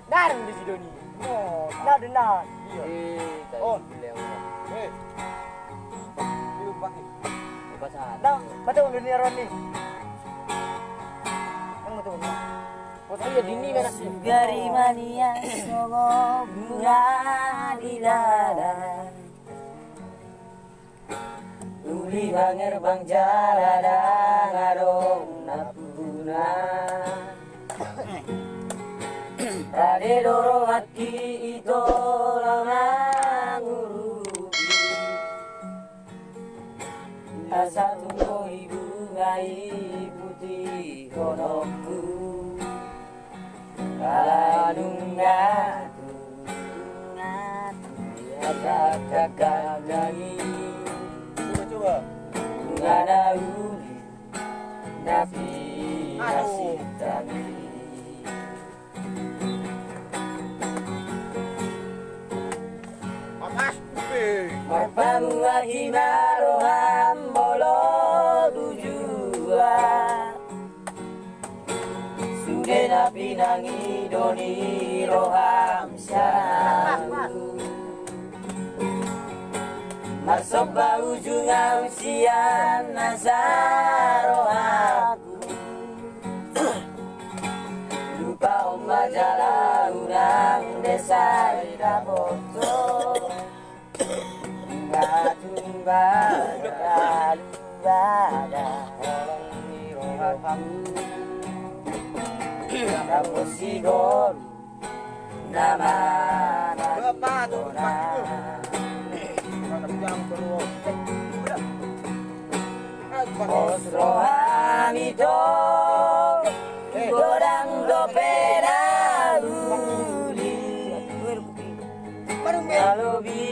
Darang di Sidoni. Oh, nah. Iya. Oh, belum pakai. Nah, betul dunia Roni. Yang betul. Oh, iya dini kan. Sugari mania songo bunga di dada. Uli banger bang jalada ngadong napuna. Rade doro hati itu lama ngurupi. Asa tunggu ibu ngai putih konokku. Kala nungatu kakak lagi. Coba. Ngana uli napi nasib tadi. Marpamu akimaro hambolo tujuan. Sudah napi nangi doni roham syalu. Masuk bau ujung usian nasaro aku. Lupa omba jala urang desa dapoto. Tumba lalu ada orang di rohamu. Kamu sigor nama Natuna. Os rohamito godang dopena uli. Alobi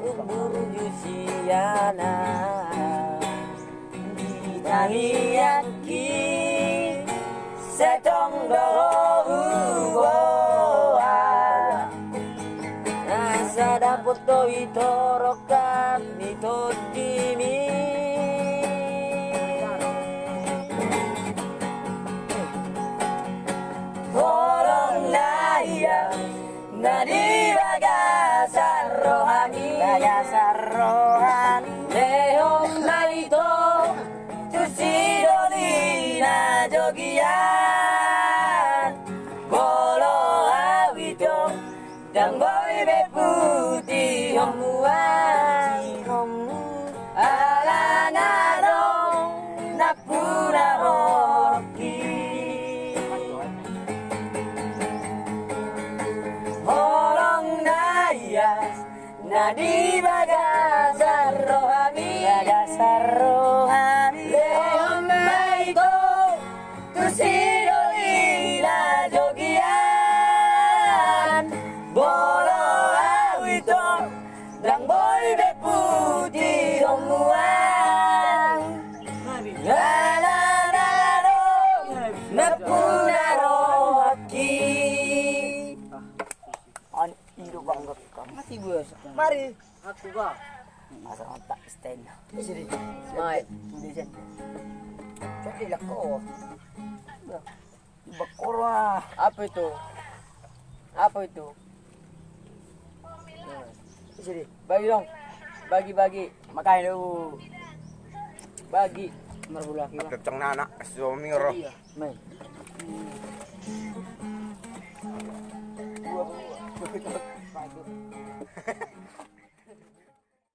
ubur jusiana ditangiyaki setong doa. Nasa dapot do itorokan ito dimi. Tolong naya nadi bagasan rohani. Bagasan rohani. Leong malito tusidoli na jogian. Bolo awito dan boy beputi homuan. Alangarong napuna hoki. Holong nayas nadi bagasan rohani. Bagasan rohani. Leong maito tusidoli na jogian. Bolo awito dan boy beputi homuan. Alangarong napuna hoki. Hidup banget kamu. Mati gue. Mari. Aku ba. Masa otak stand. Sini. Mai. Tulisan. Coba lako. Bakora. Apa itu? Apa itu? Sini. Bagi dong. Bagi. Makan dulu. Bagi. Merbulaki lah. Keceng anak suami roh. Iya. Main. Buah.